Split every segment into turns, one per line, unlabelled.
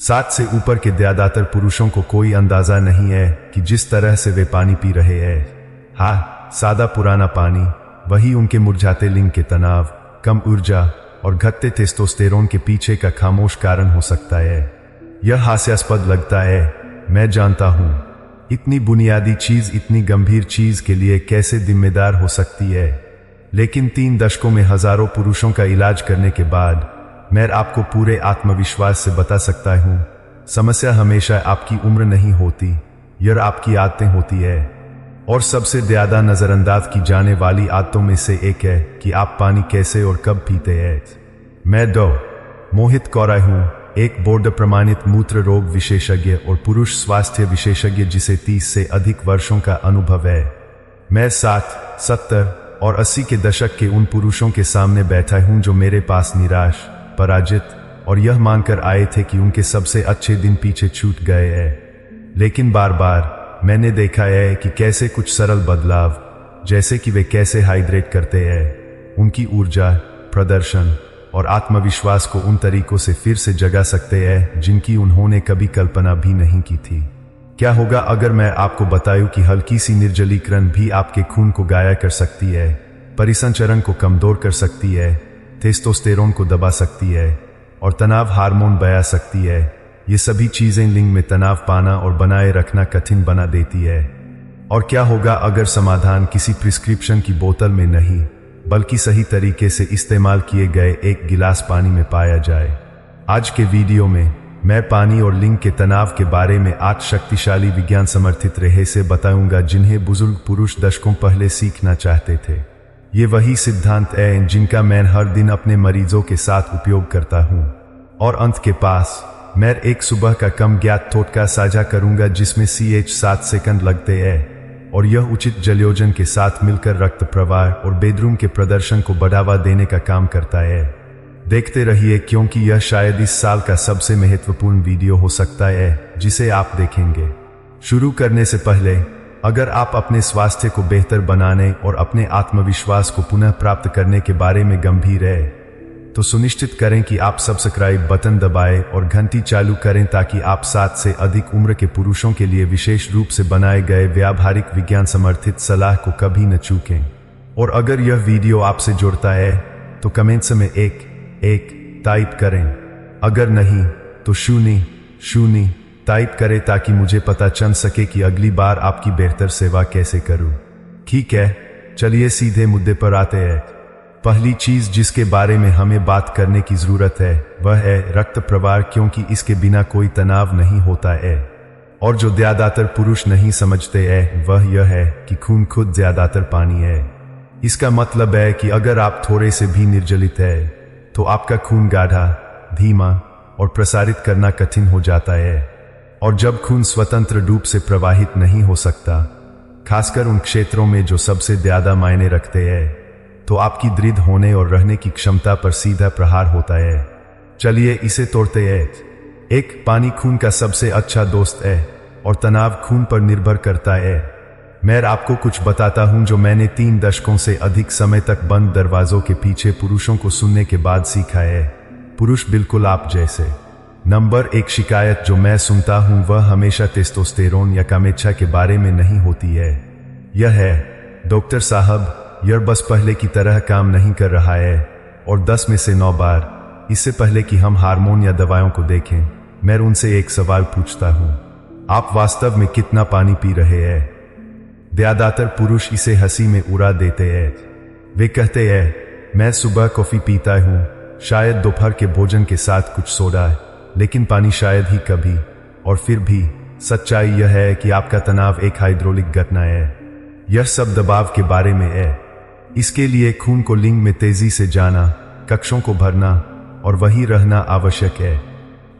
60 से ऊपर के ज्यादातर पुरुषों को कोई अंदाजा नहीं है कि जिस तरह से वे पानी पी रहे हैं, हाँ, सादा पुराना पानी, वही उनके मुरझाते लिंग के तनाव, कम ऊर्जा और घटते टेस्टोस्टेरोन के पीछे का खामोश कारण हो सकता है। यह हास्यास्पद लगता है, मैं जानता हूं। इतनी बुनियादी चीज इतनी गंभीर चीज के लिए कैसे जिम्मेदार हो सकती है, लेकिन 3 दशकों में हजारों पुरुषों का इलाज करने के बाद मैं आपको पूरे आत्मविश्वास से बता सकता हूं, समस्या हमेशा आपकी उम्र नहीं होती, यह आपकी आदतें होती है। और सबसे ज्यादा नजरअंदाज की जाने वाली आदतों में से एक है कि आप पानी कैसे और कब पीते हैं। मैं मोहित कौरा हूं, एक बोर्ड प्रमाणित मूत्र रोग विशेषज्ञ और पुरुष स्वास्थ्य विशेषज्ञ जिसे 30 से अधिक वर्षों का अनुभव है। मैं 60, 70 और 80 के दशक के उन पुरुषों के सामने बैठा हूं जो मेरे पास निराश, पराजित और यह मानकर आए थे कि उनके सबसे अच्छे दिन पीछे छूट गए हैं। लेकिन बार बार मैंने देखा है कि कैसे कुछ सरल बदलाव, जैसे कि वे कैसे हाइड्रेट करते हैं, उनकी ऊर्जा, प्रदर्शन और आत्मविश्वास को उन तरीकों से फिर से जगा सकते हैं जिनकी उन्होंने कभी कल्पना भी नहीं की थी। क्या होगा अगर मैं आपको बताऊं कि हल्की सी निर्जलीकरण भी आपके खून को गाया कर सकती है, परिसंचरण को कमजोर कर सकती है, टेस्टोस्टेरोन को दबा सकती है और तनाव हार्मोन बढ़ा सकती है। ये सभी चीजें लिंग में तनाव पाना और बनाए रखना कठिन बना देती है। और क्या होगा अगर समाधान किसी प्रिस्क्रिप्शन की बोतल में नहीं, बल्कि सही तरीके से इस्तेमाल किए गए एक गिलास पानी में पाया जाए। आज के वीडियो में मैं पानी और लिंग के तनाव के बारे में 8 शक्तिशाली विज्ञान समर्थित रहस्य बताऊंगा जिन्हें बुजुर्ग पुरुष दशकों पहले सीखना चाहते थे। ये वही सिद्धांत हैं जिनका मैं हर दिन अपने मरीजों के साथ उपयोग करता हूं। और अंत के पास मैं एक सुबह का कम ज्ञात टोटका साझा करूंगा जिसमें 7 सेकंड लगते हैं और यह उचित जलयोजन के साथ मिलकर रक्त प्रवाह और बेडरूम के प्रदर्शन को बढ़ावा देने का काम करता है। देखते रहिए क्योंकि यह शायद इस साल का सबसे महत्वपूर्ण वीडियो हो सकता है जिसे आप देखेंगे। शुरू करने से पहले अगर आप अपने स्वास्थ्य को बेहतर बनाने और अपने आत्मविश्वास को पुनः प्राप्त करने के बारे में गंभीर हैं, तो सुनिश्चित करें कि आप सब्सक्राइब बटन दबाएं और घंटी चालू करें ताकि आप 60 से अधिक उम्र के पुरुषों के लिए विशेष रूप से बनाए गए व्यावहारिक विज्ञान समर्थित सलाह को कभी न चूकें। और अगर यह वीडियो आपसे जुड़ता है तो कमेंट्स में एक टाइप करें, अगर नहीं तो 0 टाइप करें ताकि मुझे पता चल सके कि अगली बार आपकी बेहतर सेवा कैसे करूं। ठीक है, चलिए सीधे मुद्दे पर आते हैं। पहली चीज जिसके बारे में हमें बात करने की जरूरत है वह है रक्त प्रवाह, क्योंकि इसके बिना कोई तनाव नहीं होता है। और जो ज्यादातर पुरुष नहीं समझते हैं वह यह है कि खून खुद ज्यादातर पानी है। इसका मतलब है कि अगर आप थोड़े से भी निर्जलित है तो आपका खून गाढ़ा, धीमा और प्रसारित करना कठिन हो जाता है। और जब खून स्वतंत्र रूप से प्रवाहित नहीं हो सकता, खासकर उन क्षेत्रों में जो सबसे ज्यादा मायने रखते हैं, तो आपकी दृढ़ होने और रहने की क्षमता पर सीधा प्रहार होता है। चलिए इसे तोड़ते हैं। 1. पानी खून का सबसे अच्छा दोस्त है और तनाव खून पर निर्भर करता है। मैं आपको कुछ बताता हूं जो मैंने 3 दशकों से अधिक समय तक बंद दरवाजों के पीछे पुरुषों को सुनने के बाद सीखा है। पुरुष बिल्कुल आप जैसे। नंबर 1 शिकायत जो मैं सुनता हूं वह हमेशा टेस्टोस्टेरोन या कामेच्छा के बारे में नहीं होती है। यह है, डॉक्टर साहब, यह बस पहले की तरह काम नहीं कर रहा है। और 10 में से 9 बार इससे पहले कि हम हार्मोन या दवाओं को देखें, मैं उनसे एक सवाल पूछता हूं, आप वास्तव में कितना पानी पी रहे हैं? ज्यादातर पुरुष इसे हंसी में उड़ा देते हैं। वे कहते हैं, मैं सुबह कॉफी पीता हूं, शायद दोपहर के भोजन के साथ कुछ सोडा, लेकिन पानी शायद ही कभी। और फिर भी सच्चाई यह है कि आपका तनाव एक हाइड्रोलिक घटना है। यह सब दबाव के बारे में है। इसके लिए खून को लिंग में तेजी से जाना, कक्षों को भरना और वही रहना आवश्यक है।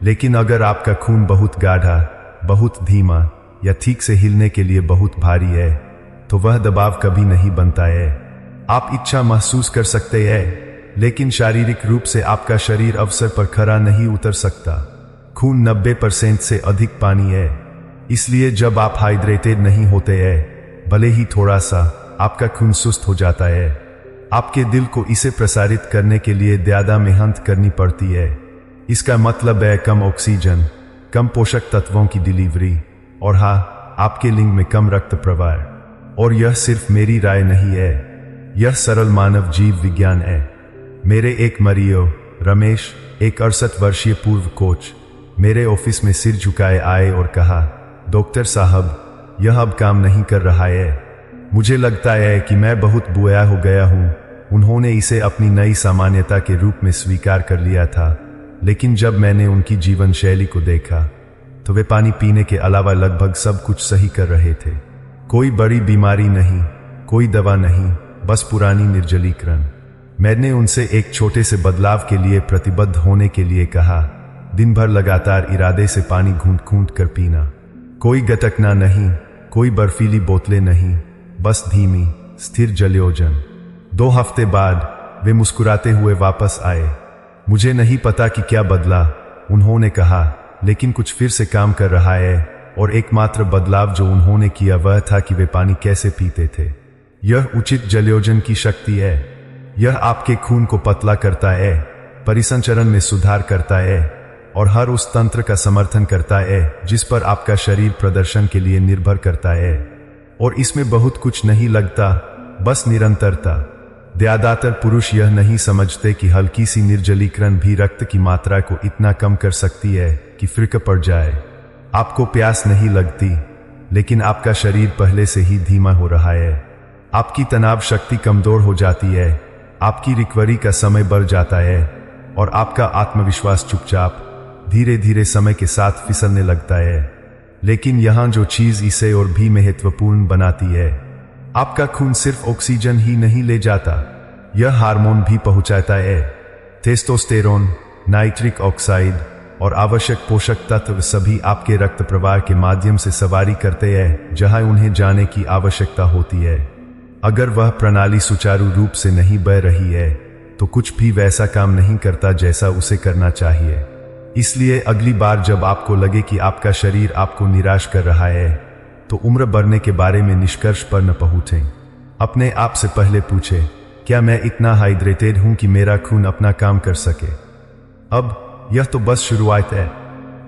लेकिन अगर आपका खून बहुत गाढ़ा, बहुत धीमा या ठीक से हिलने के लिए बहुत भारी है, तो वह दबाव कभी नहीं बनता है। आप इच्छा महसूस कर सकते हैं, लेकिन शारीरिक रूप से आपका शरीर अवसर पर खरा नहीं उतर सकता। खून 90% से अधिक पानी है, इसलिए जब आप हाइड्रेटेड नहीं होते हैं, भले ही थोड़ा सा, आपका खून सुस्त हो जाता है। आपके दिल को इसे प्रसारित करने के लिए ज्यादा मेहनत करनी पड़ती है। इसका मतलब है कम ऑक्सीजन, कम पोषक तत्वों की डिलीवरी, और हाँ, आपके लिंग में कम रक्त प्रवाह। और यह सिर्फ मेरी राय नहीं है, यह सरल मानव जीव विज्ञान है। मेरे एक मरीजो रमेश, एक 68 वर्षीय पूर्व कोच, मेरे ऑफिस में सिर झुकाए आए और कहा, डॉक्टर साहब, यह अब काम नहीं कर रहा है। मुझे लगता है कि मैं बहुत बुरा हो गया हूं। उन्होंने इसे अपनी नई सामान्यता के रूप में स्वीकार कर लिया था, लेकिन जब मैंने उनकी जीवन शैली को देखा तो वे पानी पीने के अलावा लगभग सब कुछ सही कर रहे थे। कोई बड़ी बीमारी नहीं, कोई दवा नहीं, बस पुरानी निर्जलीकरण। मैंने उनसे एक छोटे से बदलाव के लिए प्रतिबद्ध होने के लिए कहा, दिन भर लगातार इरादे से पानी घूंट घूंट कर पीना। कोई गटकना नहीं, कोई बर्फीली बोतलें नहीं, बस धीमी स्थिर जलयोजन। 2 हफ्ते बाद वे मुस्कुराते हुए वापस आए। मुझे नहीं पता कि क्या बदला, उन्होंने कहा, लेकिन कुछ फिर से काम कर रहा है। और एकमात्र बदलाव जो उन्होंने किया वह था कि वे पानी कैसे पीते थे। यह उचित जलयोजन की शक्ति है। यह आपके खून को पतला करता है, परिसंचरण में सुधार करता है और हर उस तंत्र का समर्थन करता है जिस पर आपका शरीर प्रदर्शन के लिए निर्भर करता है। और इसमें बहुत कुछ नहीं लगता, बस निरंतरता। ज्यादातर पुरुष यह नहीं समझते कि हल्की सी निर्जलीकरण भी रक्त की मात्रा को इतना कम कर सकती है कि फर्क पड़ जाए। आपको प्यास नहीं लगती, लेकिन आपका शरीर पहले से ही धीमा हो रहा है। आपकी तनाव शक्ति कमजोर हो जाती है, आपकी रिकवरी का समय बढ़ जाता है और आपका आत्मविश्वास चुपचाप धीरे धीरे समय के साथ फिसलने लगता है। लेकिन यहां जो चीज इसे और भी महत्वपूर्ण बनाती है, आपका खून सिर्फ ऑक्सीजन ही नहीं ले जाता, यह हार्मोन भी पहुंचाता है। टेस्टोस्टेरोन, नाइट्रिक ऑक्साइड और आवश्यक पोषक तत्व सभी आपके रक्त प्रवाह के माध्यम से सवारी करते हैं जहां उन्हें जाने की आवश्यकता होती है। अगर वह प्रणाली सुचारू रूप से नहीं बह रही है तो कुछ भी वैसा काम नहीं करता जैसा उसे करना चाहिए। इसलिए अगली बार जब आपको लगे कि आपका शरीर आपको निराश कर रहा है तो उम्र बढ़ने के बारे में निष्कर्ष पर न पहुंचें। अपने आप से पहले पूछें, क्या मैं इतना हाइड्रेटेड हूं कि मेरा खून अपना काम कर सके? अब यह तो बस शुरुआत है,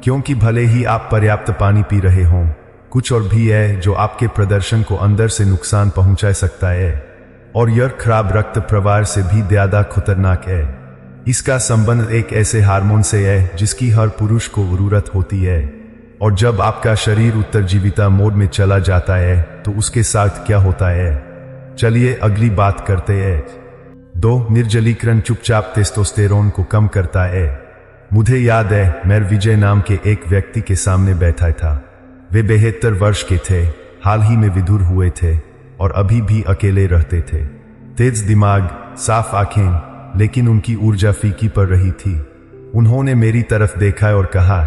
क्योंकि भले ही आप पर्याप्त पानी पी रहे हों, कुछ और भी है जो आपके प्रदर्शन को अंदर से नुकसान पहुंचा सकता है। और यह खराब रक्त प्रवाह से भी ज्यादा खतरनाक है। इसका संबंध एक ऐसे हार्मोन से है जिसकी हर पुरुष को जरूरत होती है। और जब आपका शरीर उत्तरजीविता मोड में चला जाता है तो उसके साथ क्या होता है, चलिए अगली बात करते हैं। 2. निर्जलीकरण चुपचाप टेस्टोस्टेरोन को कम करता है। मुझे याद है, मैं विजय नाम के एक व्यक्ति के सामने बैठा था। वे 72 वर्ष के थे, हाल ही में विधुर हुए थे और अभी भी अकेले रहते थे। तेज दिमाग, साफ आंखें, लेकिन उनकी ऊर्जा फीकी पड़ रही थी। उन्होंने मेरी तरफ देखा और कहा,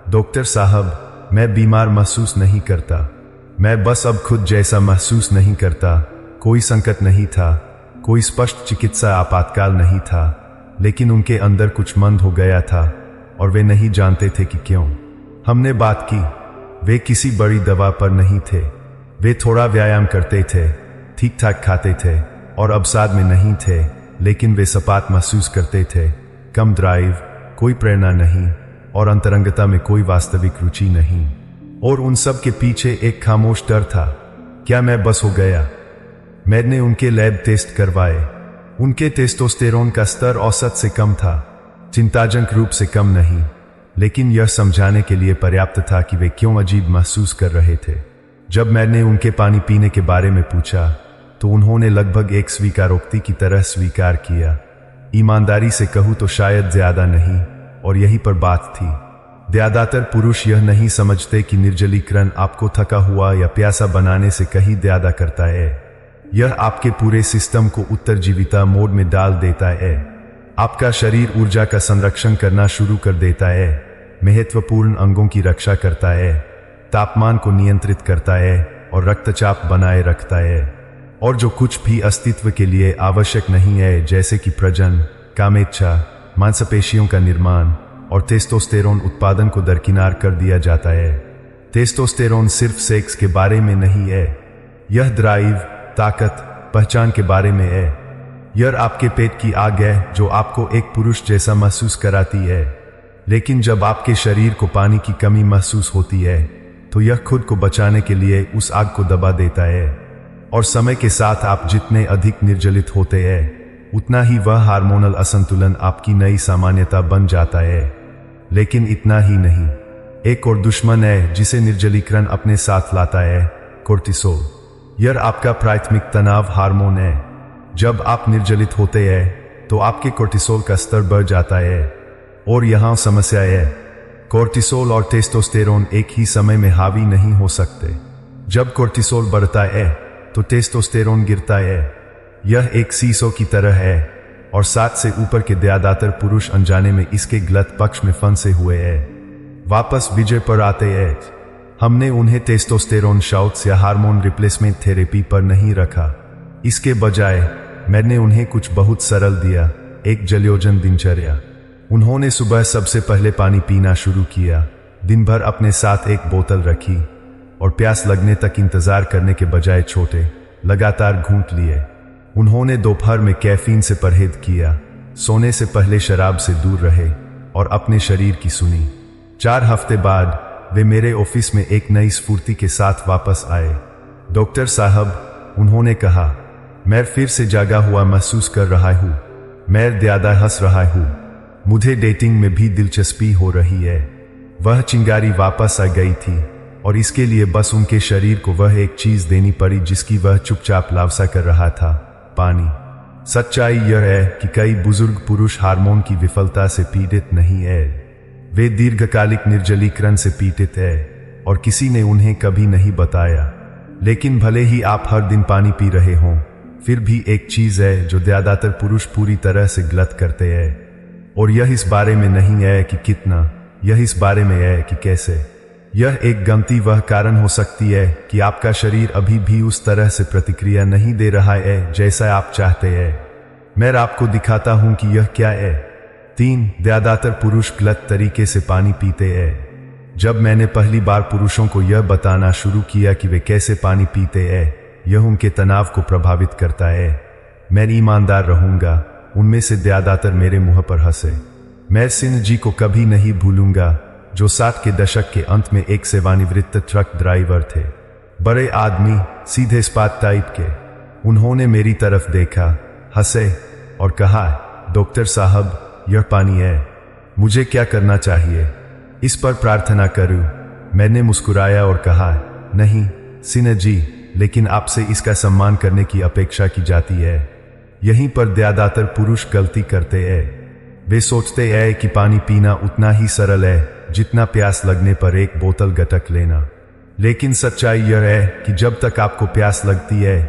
डॉक्टर साहब, मैं बीमार महसूस नहीं करता, मैं बस अब खुद जैसा महसूस नहीं करता। कोई संकट नहीं था, कोई स्पष्ट चिकित्सा आपातकाल नहीं था, लेकिन उनके अंदर कुछ मंद हो गया था और वे नहीं जानते थे कि क्यों। हमने बात की। वे किसी बड़ी दवा पर नहीं थे, वे थोड़ा व्यायाम करते थे, ठीक ठाक खाते थे और अवसाद में नहीं थे, लेकिन वे सपाट महसूस करते थे। कम ड्राइव, कोई प्रेरणा नहीं और अंतरंगता में कोई वास्तविक रुचि नहीं। और उन सब के पीछे एक खामोश डर था, क्या मैं बस हो गया? मैंने उनके लैब टेस्ट करवाए। उनके टेस्टोस्टेरोन का स्तर औसत से कम था, चिंताजनक रूप से कम नहीं, लेकिन यह समझाने के लिए पर्याप्त था कि वे क्यों अजीब महसूस कर रहे थे। जब मैंने उनके पानी पीने के बारे में पूछा तो उन्होंने लगभग एक स्वीकारोक्ति की तरह स्वीकार किया। ईमानदारी से कहूं तो शायद ज्यादा नहीं, और यही पर बात थी। ज्यादातर पुरुष यह नहीं समझते कि निर्जलीकरण आपको थका हुआ या प्यासा बनाने से कहीं ज्यादा करता है। यह आपके पूरे सिस्टम को उत्तरजीविता मोड में डाल देता है। आपका शरीर ऊर्जा का संरक्षण करना शुरू कर देता है, महत्वपूर्ण अंगों की रक्षा करता है, तापमान को नियंत्रित करता है और रक्तचाप बनाए रखता है। और जो कुछ भी अस्तित्व के लिए आवश्यक नहीं है, जैसे कि प्रजनन, कामेच्छा, मांसपेशियों का निर्माण और टेस्टोस्टेरोन उत्पादन को दरकिनार कर दिया जाता है। टेस्टोस्टेरोन सिर्फ सेक्स के बारे में नहीं है, यह ड्राइव, ताकत, पहचान के बारे में है। यह आपके पेट की आग है जो आपको एक पुरुष जैसा महसूस कराती है। लेकिन जब आपके शरीर को पानी की कमी महसूस होती है तो यह खुद को बचाने के लिए उस आग को दबा देता है। और समय के साथ आप जितने अधिक निर्जलित होते हैं उतना ही वह हार्मोनल असंतुलन आपकी नई सामान्यता बन जाता है। लेकिन इतना ही नहीं, एक और दुश्मन है जिसे निर्जलीकरण अपने साथ लाता है, कोर्टिसोल। यह आपका प्राथमिक तनाव हार्मोन है। जब आप निर्जलित होते हैं तो आपके कोर्टिसोल का स्तर बढ़ जाता है। और यहां समस्या है, कोर्टिसोल और टेस्टोस्टेरोन एक ही समय में हावी नहीं हो सकते। जब कोर्टिसोल बढ़ता है तो टेस्टोस्टेरोन गिरता है। यह एक सीसो की तरह है और 7 से ऊपर के ज्यादातर पुरुष अनजाने में इसके गलत पक्ष में फंसे हुए हैं। वापस विजय पर आते हैं। हमने उन्हें टेस्टोस्टेरोन शॉट्स या हार्मोन रिप्लेसमेंट थेरेपी पर नहीं रखा। इसके बजाय मैंने उन्हें कुछ बहुत सरल दिया, एक जलयोजन दिनचर्या। उन्होंने सुबह सबसे पहले पानी पीना शुरू किया, दिन भर अपने साथ एक बोतल रखी और प्यास लगने तक इंतजार करने के बजाय छोटे लगातार घूंट लिए। उन्होंने दोपहर में कैफीन से परहेज किया, सोने से पहले शराब से दूर रहे और अपने शरीर की सुनी। 4 हफ्ते बाद वे मेरे ऑफिस में एक नई स्फूर्ति के साथ वापस आए। डॉक्टर साहब, उन्होंने कहा, मैं फिर से जागा हुआ महसूस कर रहा हूं, मैं ज्यादा हंस रहा हूं, मुझे डेटिंग में भी दिलचस्पी हो रही है। वह चिंगारी वापस आ गई थी और इसके लिए बस उनके शरीर को वह एक चीज देनी पड़ी जिसकी वह चुपचाप लालसा कर रहा था, पानी। सच्चाई यह है कि कई बुजुर्ग पुरुष हार्मोन की विफलता से पीड़ित नहीं है, वे दीर्घकालिक निर्जलीकरण से पीड़ित है और किसी ने उन्हें कभी नहीं बताया। लेकिन भले ही आप हर दिन पानी पी रहे हों, फिर भी एक चीज है जो ज्यादातर पुरुष पूरी तरह से गलत करते हैं। और यह इस बारे में नहीं है कि कितना, यह इस बारे में है कि कैसे। यह एक गलती वह कारण हो सकती है कि आपका शरीर अभी भी उस तरह से प्रतिक्रिया नहीं दे रहा है जैसा आप चाहते हैं। मैं आपको दिखाता हूं कि यह क्या है। 3 ज्यादातर पुरुष गलत तरीके से पानी पीते हैं। जब मैंने पहली बार पुरुषों को यह बताना शुरू किया कि वे कैसे पानी पीते हैं, यह उनके तनाव को प्रभावित करता है। मैं ईमानदार रहूंगा, उनमें से ज्यादातर मेरे मुंह पर हंसे। मैं सिन्हा जी को कभी नहीं भूलूंगा, जो 60 के दशक के अंत में एक सेवानिवृत्त ट्रक ड्राइवर थे। बड़े आदमी, सीधे इस्पात टाइप के। उन्होंने मेरी तरफ देखा, हंसे और कहा, डॉक्टर साहब, यह पानी है, मुझे क्या करना चाहिए? इस पर प्रार्थना करूं? मैंने मुस्कुराया और कहा, नहीं सिन्हा जी, लेकिन आपसे इसका सम्मान करने की अपेक्षा की जाती है। यहीं पर ज्यादातर पुरुष गलती करते हैं। वे सोचते हैं कि पानी पीना उतना ही सरल है जितना प्यास लगने पर एक बोतल गटक लेना। लेकिन सच्चाई यह है कि जब तक आपको प्यास लगती है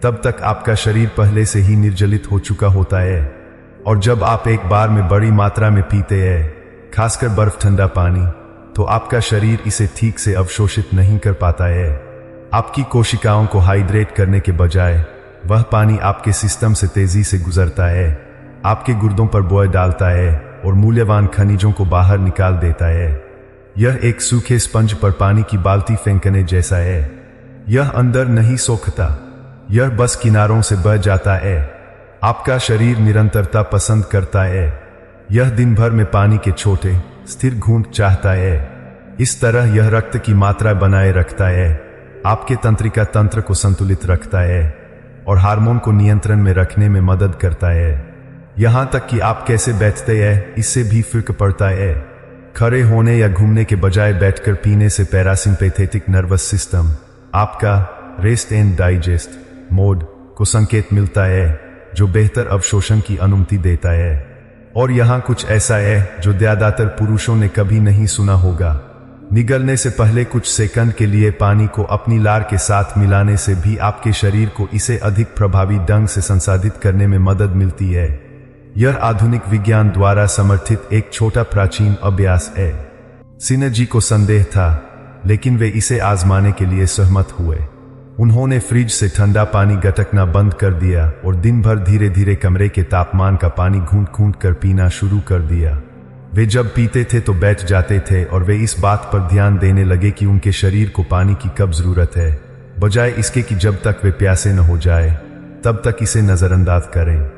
तब तक आपका शरीर पहले से ही निर्जलित हो चुका होता है। और जब आप एक बार में बड़ी मात्रा में पीते हैं, खासकर बर्फ ठंडा पानी, तो आपका शरीर इसे ठीक से अवशोषित नहीं कर पाता है। आपकी कोशिकाओं को हाइड्रेट करने के बजाय वह पानी आपके सिस्टम से तेजी से गुजरता है, आपके गुर्दों पर बोझ डालता है और मूल्यवान खनिजों को बाहर निकाल देता है। यह एक सूखे स्पंज पर पानी की बाल्टी फेंकने जैसा है। यह अंदर नहीं सोखता, यह बस किनारों से बह जाता है। आपका शरीर निरंतरता पसंद करता है। यह दिन भर में पानी के छोटे स्थिर घूंट चाहता है। इस तरह यह रक्त की मात्रा बनाए रखता है, आपके तंत्रिका तंत्र को संतुलित रखता है और हार्मोन को नियंत्रण में रखने में मदद करता है। यहां तक कि आप कैसे बैठते हैं इससे भी फर्क पड़ता है। खड़े होने या घूमने के बजाय बैठकर पीने से पैरासिम्पैथेटिक नर्वस सिस्टम, आपका रेस्ट एंड डाइजेस्ट मोड को संकेत मिलता है जो बेहतर अवशोषण की अनुमति देता है। और यहां कुछ ऐसा है जो ज्यादातर पुरुषों ने कभी नहीं सुना होगा। निगलने से पहले कुछ सेकंड के लिए पानी को अपनी लार के साथ मिलाने से भी आपके शरीर को इसे अधिक प्रभावी ढंग से संसाधित करने में मदद मिलती है। यह आधुनिक विज्ञान द्वारा समर्थित एक छोटा प्राचीन अभ्यास है। सिन्हा जी को संदेह था, लेकिन वे इसे आजमाने के लिए सहमत हुए। उन्होंने फ्रिज से ठंडा पानी गटकना बंद कर दिया और दिन भर धीरे धीरे कमरे के तापमान का पानी घूंट घूंट कर पीना शुरू कर दिया। वे जब पीते थे तो बैठ जाते थे और वे इस बात पर ध्यान देने लगे कि उनके शरीर को पानी की कब जरूरत है, बजाय इसके कि जब तक वे प्यासे न हो जाए तब तक इसे नजरअंदाज करें।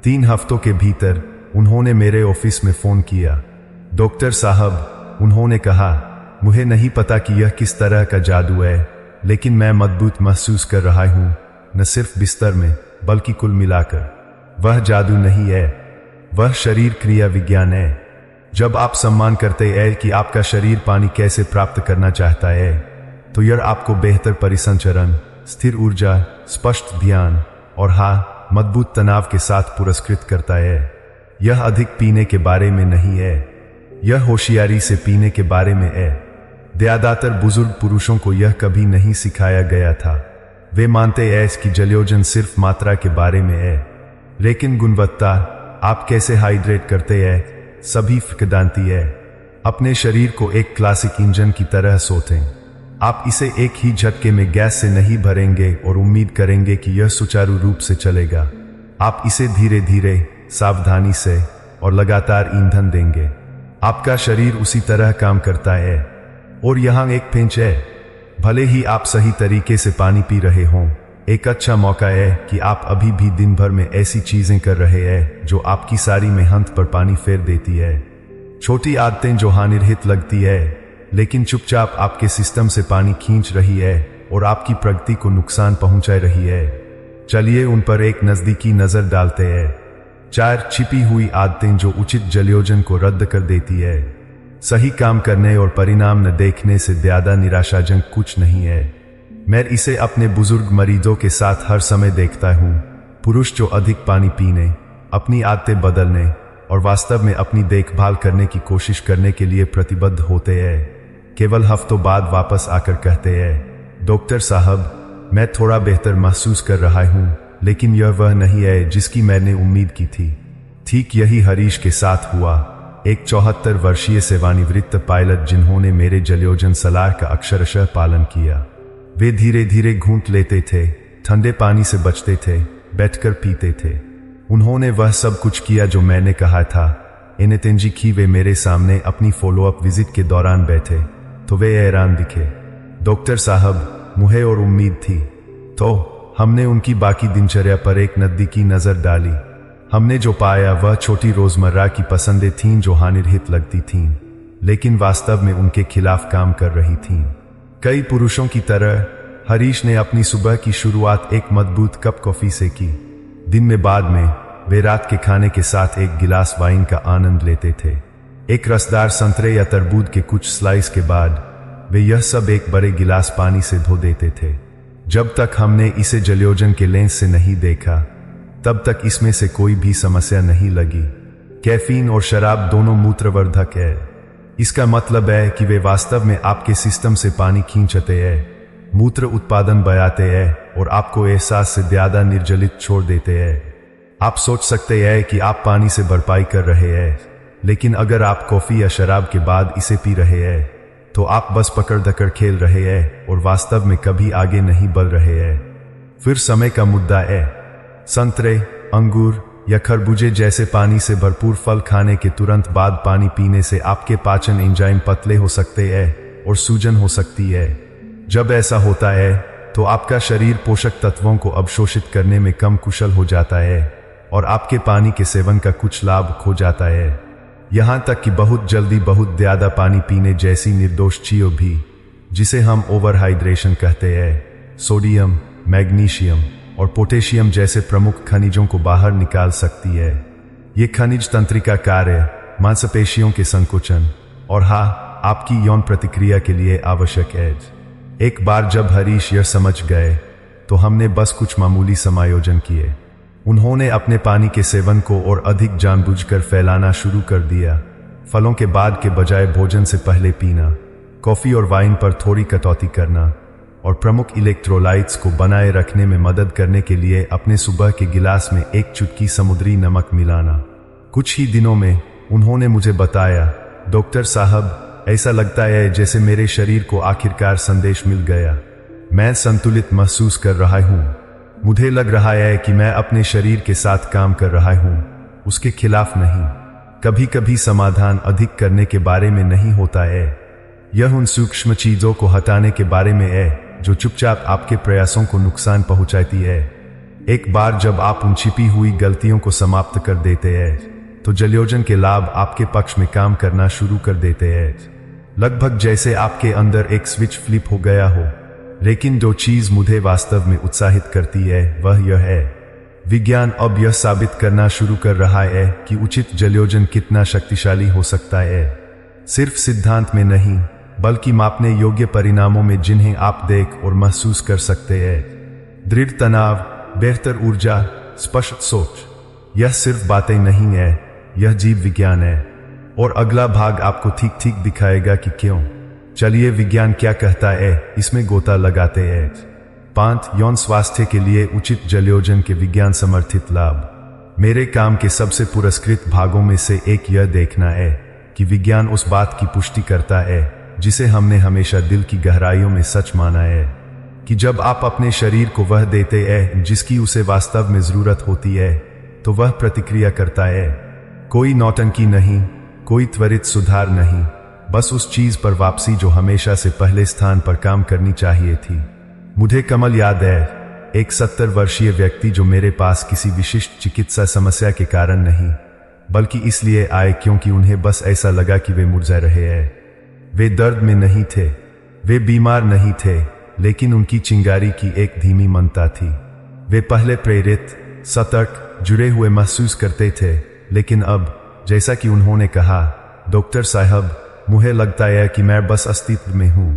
3 हफ्तों के भीतर उन्होंने मेरे ऑफिस में फोन किया। डॉक्टर साहब, उन्होंने कहा, मुझे नहीं पता कि यह किस तरह का जादू है, लेकिन मैं मजबूत महसूस कर रहा हूं, न सिर्फ बिस्तर में बल्कि कुल मिलाकर। वह जादू नहीं है, वह शरीर क्रिया विज्ञान है। जब आप सम्मान करते हैं कि आपका शरीर पानी कैसे प्राप्त करना चाहता है, तो यह आपको बेहतर परिसंचरण, स्थिर ऊर्जा, स्पष्ट ध्यान और मजबूत तनाव के साथ पुरस्कृत करता है। यह अधिक पीने के बारे में नहीं है, यह होशियारी से पीने के बारे में है। ज्यादातर बुजुर्ग पुरुषों को यह कभी नहीं सिखाया गया था। वे मानते हैं कि जलयोजन सिर्फ मात्रा के बारे में है, लेकिन गुणवत्ता, आप कैसे हाइड्रेट करते हैं, सभी फकदानती है। अपने शरीर को एक क्लासिक इंजन की तरह सोचें। आप इसे एक ही झटके में गैस से नहीं भरेंगे और उम्मीद करेंगे कि यह सुचारू रूप से चलेगा। आप इसे धीरे धीरे, सावधानी से और लगातार ईंधन देंगे। आपका शरीर उसी तरह काम करता है। और यहां एक पेंच है, भले ही आप सही तरीके से पानी पी रहे हों, एक अच्छा मौका है कि आप अभी भी दिन भर में ऐसी चीजें कर रहे हैं जो आपकी सारी मेहनत पर पानी फेर देती है। छोटी आदतें जो हानिरहित लगती है, लेकिन चुपचाप आपके सिस्टम से पानी खींच रही है और आपकी प्रगति को नुकसान पहुंचा रही है। चलिए उन पर एक नजदीकी नजर डालते हैं। 4 छिपी हुई आदतें जो उचित जलयोजन को रद्द कर देती है। सही काम करने और परिणाम न देखने से ज्यादा निराशाजनक कुछ नहीं है। मैं इसे अपने बुजुर्ग मरीजों के साथ हर समय देखता हूं। पुरुष जो अधिक पानी पीने, अपनी आदतें बदलने और वास्तव में अपनी देखभाल करने की कोशिश करने के लिए प्रतिबद्ध होते हैं, केवल हफ्तों बाद वापस आकर कहते हैं, डॉक्टर साहब, मैं थोड़ा बेहतर महसूस कर रहा हूं, लेकिन यह वह नहीं है जिसकी मैंने उम्मीद की थी। ठीक यही हरीश के साथ हुआ, एक 74 वर्षीय सेवानिवृत्त पायलट जिन्होंने मेरे जलयोजन सलाह का अक्षरशः पालन किया। वे धीरे धीरे घूंट लेते थे, ठंडे पानी से बचते थे, बैठकर पीते थे। उन्होंने वह सब कुछ किया जो मैंने कहा था। इनेतेंजी की वे मेरे सामने अपनी फॉलोअप विजिट के दौरान बैठे तो वे हैरान दिखे। डॉक्टर साहब, मुझे और उम्मीद थी। तो हमने उनकी बाकी दिनचर्या पर एक नजदीकी नजर डाली। हमने जो पाया वह छोटी रोजमर्रा की पसंदें थीं जो हानिरहित लगती थीं, लेकिन वास्तव में उनके खिलाफ काम कर रही थीं। कई पुरुषों की तरह हरीश ने अपनी सुबह की शुरुआत एक मजबूत कप कॉफी से की। दिन में बाद में वे रात के खाने के साथ एक गिलास वाइन का आनंद लेते थे। एक रसदार संतरे या तरबूज के कुछ स्लाइस के बाद वे यह सब एक बड़े गिलास पानी से धो देते थे। जब तक हमने इसे जलयोजन के लेंस से नहीं देखा, तब तक इसमें से कोई भी समस्या नहीं लगी। कैफीन और शराब दोनों मूत्रवर्धक है। इसका मतलब है कि वे वास्तव में आपके सिस्टम से पानी खींचते हैं, मूत्र उत्पादन बढ़ाते हैं और आपको एहसास से ज्यादा निर्जलित छोड़ देते हैं। आप सोच सकते हैं कि आप पानी से भरपाई कर रहे हैं, लेकिन अगर आप कॉफी या शराब के बाद इसे पी रहे हैं, तो आप बस पकड़ धकड़ खेल रहे हैं और वास्तव में कभी आगे नहीं बढ़ रहे हैं। फिर समय का मुद्दा है। संतरे, अंगूर या खरबूजे जैसे पानी से भरपूर फल खाने के तुरंत बाद पानी पीने से आपके पाचन एंजाइम पतले हो सकते हैं और सूजन हो सकती है। जब ऐसा होता है तो आपका शरीर पोषक तत्वों को अवशोषित करने में कम कुशल हो जाता है और आपके पानी के सेवन का कुछ लाभ खो जाता है। यहां तक कि बहुत जल्दी बहुत ज्यादा पानी पीने जैसी निर्दोष चीजें भी, जिसे हम ओवरहाइड्रेशन कहते हैं, सोडियम, मैग्नीशियम और पोटेशियम जैसे प्रमुख खनिजों को बाहर निकाल सकती है। ये खनिज तंत्रिका कार्य, मांसपेशियों के संकुचन और आपकी यौन प्रतिक्रिया के लिए आवश्यक है। एक बार जब हरीश यह समझ गए, तो हमने बस कुछ मामूली समायोजन किए। उन्होंने अपने पानी के सेवन को और अधिक जानबूझकर फैलाना शुरू कर दिया। फलों के बाद के बजाय भोजन से पहले पीना, कॉफी और वाइन पर थोड़ी कटौती करना और प्रमुख इलेक्ट्रोलाइट्स को बनाए रखने में मदद करने के लिए अपने सुबह के गिलास में एक चुटकी समुद्री नमक मिलाना। कुछ ही दिनों में उन्होंने मुझे बताया, डॉक्टर साहब, ऐसा लगता है जैसे मेरे शरीर को आखिरकार संदेश मिल गया। मैं संतुलित महसूस कर रहा हूँ। मुझे लग रहा है कि मैं अपने शरीर के साथ काम कर रहा हूँ, उसके खिलाफ नहीं। कभी कभी समाधान अधिक करने के बारे में नहीं होता है, यह उन सूक्ष्म चीजों को हटाने के बारे में है जो चुपचाप आपके प्रयासों को नुकसान पहुंचाती है। एक बार जब आप उन छिपी हुई गलतियों को समाप्त कर देते हैं, तो जलयोजन के लाभ आपके पक्ष में काम करना शुरू कर देते हैं, लगभग जैसे आपके अंदर एक स्विच फ्लिप हो गया हो। लेकिन जो चीज मुझे वास्तव में उत्साहित करती है वह यह है, विज्ञान अब यह साबित करना शुरू कर रहा है कि उचित जलयोजन कितना शक्तिशाली हो सकता है, सिर्फ सिद्धांत में नहीं बल्कि मापने योग्य परिणामों में जिन्हें आप देख और महसूस कर सकते हैं। दृढ़ तनाव, बेहतर ऊर्जा, स्पष्ट सोच, यह सिर्फ बातें नहीं है, यह जीव विज्ञान है। और अगला भाग आपको ठीक ठीक दिखाएगा कि क्यों। चलिए विज्ञान क्या कहता है इसमें गोता लगाते हैं। 5 यौन स्वास्थ्य के लिए उचित जलयोजन के विज्ञान समर्थित लाभ। मेरे काम के सबसे पुरस्कृत भागों में से एक यह देखना है कि विज्ञान उस बात की पुष्टि करता है जिसे हमने हमेशा दिल की गहराइयों में सच माना है, कि जब आप अपने शरीर को वह देते हैं जिसकी उसे वास्तव में जरूरत होती है तो वह प्रतिक्रिया करता है। कोई नौटंकी नहीं, कोई त्वरित सुधार नहीं, बस उस चीज पर वापसी जो हमेशा से पहले स्थान पर काम करनी चाहिए थी। मुझे कमल याद है, एक 70 वर्षीय व्यक्ति जो मेरे पास किसी विशिष्ट चिकित्सा समस्या के कारण नहीं बल्कि इसलिए आए क्योंकि उन्हें बस ऐसा लगा कि वे मुरझा रहे हैं। वे दर्द में नहीं थे, वे बीमार नहीं थे, लेकिन उनकी चिंगारी की एक धीमी मनता थी। वे पहले प्रेरित, सतर्क, जुड़े हुए महसूस करते थे, लेकिन अब जैसा कि उन्होंने कहा, डॉक्टर साहब, मुझे लगता है कि मैं बस अस्तित्व में हूं।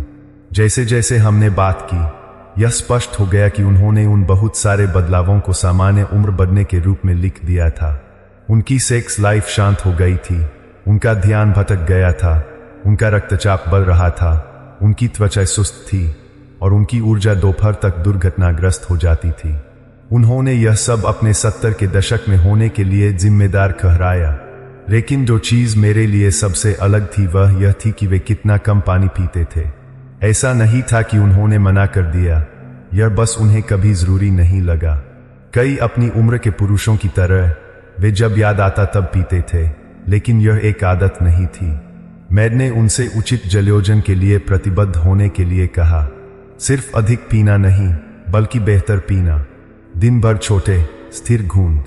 जैसे जैसे हमने बात की, यह स्पष्ट हो गया कि उन्होंने उन बहुत सारे बदलावों को सामान्य उम्र बढ़ने के रूप में लिख दिया था। उनकी सेक्स लाइफ शांत हो गई थी, उनका ध्यान भटक गया था, उनका रक्तचाप बढ़ रहा था, उनकी त्वचा सुस्त थी और उनकी ऊर्जा दोपहर तक दुर्घटनाग्रस्त हो जाती थी। उन्होंने यह सब अपने 70 के दशक में होने के लिए जिम्मेदार ठहराया। लेकिन जो चीज मेरे लिए सबसे अलग थी वह यह थी कि वे कितना कम पानी पीते थे। ऐसा नहीं था कि उन्होंने मना कर दिया, यह बस उन्हें कभी जरूरी नहीं लगा। कई अपनी उम्र के पुरुषों की तरह वे जब याद आता तब पीते थे, लेकिन यह एक आदत नहीं थी। मैंने उनसे उचित जलयोजन के लिए प्रतिबद्ध होने के लिए कहा, सिर्फ अधिक पीना नहीं बल्कि बेहतर पीना। दिन भर छोटे स्थिर घूंद,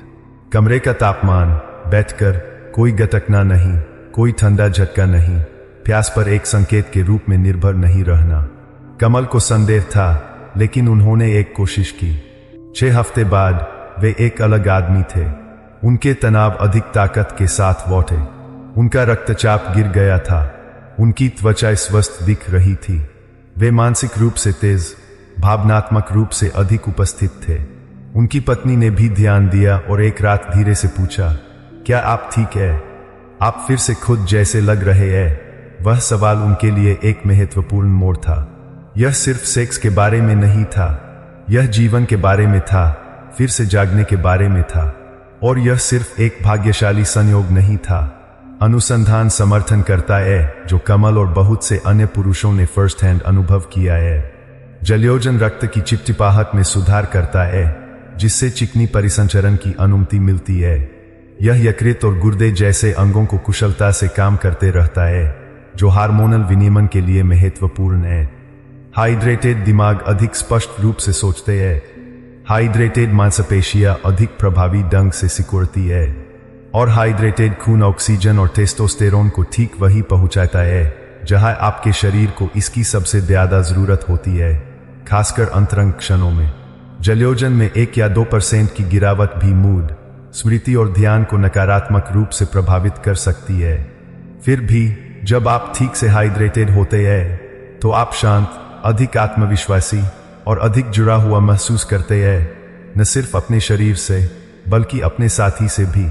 कमरे का तापमान, बैठकर, कोई गटकना नहीं, कोई ठंडा झटका नहीं, प्यास पर एक संकेत के रूप में निर्भर नहीं रहना। कमल को संदेह था, लेकिन उन्होंने एक कोशिश की। 6 हफ्ते बाद वे एक अलग आदमी थे। उनके तनाव अधिक ताकत के साथ लौटे, उनका रक्तचाप गिर गया था, उनकी त्वचा स्वस्थ दिख रही थी। वे मानसिक रूप से तेज, भावनात्मक रूप से अधिक उपस्थित थे। उनकी पत्नी ने भी ध्यान दिया और एक रात धीरे से पूछा, क्या आप ठीक है? आप फिर से खुद जैसे लग रहे हैं। वह सवाल उनके लिए एक महत्वपूर्ण मोड़ था। यह सिर्फ सेक्स के बारे में नहीं था, यह जीवन के बारे में था, फिर से जागने के बारे में था। और यह सिर्फ एक भाग्यशाली संयोग नहीं था। अनुसंधान समर्थन करता है, जो कमल और बहुत से अन्य पुरुषों ने फर्स्ट हैंड अनुभव किया है। जलयोजन रक्त की चिपचिपाहट में सुधार करता है, जिससे चिकनी परिसंचरण की अनुमति मिलती है। यह यकृत और गुर्दे जैसे अंगों को कुशलता से काम करते रहता है, जो हार्मोनल विनियमन के लिए महत्वपूर्ण है। हाइड्रेटेड दिमाग अधिक स्पष्ट रूप से सोचते हैं। हाइड्रेटेड मांसपेशियां अधिक प्रभावी ढंग से सिकुड़ती है और हाइड्रेटेड खून ऑक्सीजन और टेस्टोस्टेरोन को ठीक वही पहुंचाता है जहां आपके शरीर को इसकी सबसे ज्यादा जरूरत होती है, खासकर अंतरंग क्षणों में। जलयोजन में 1 या 2% की गिरावट भी मूड, स्मृति और ध्यान को नकारात्मक रूप से प्रभावित कर सकती है। फिर भी जब आप ठीक से हाइड्रेटेड होते हैं तो आप शांत, अधिक आत्मविश्वासी और अधिक जुड़ा हुआ महसूस करते हैं, न सिर्फ अपने शरीर से बल्कि अपने साथी से भी।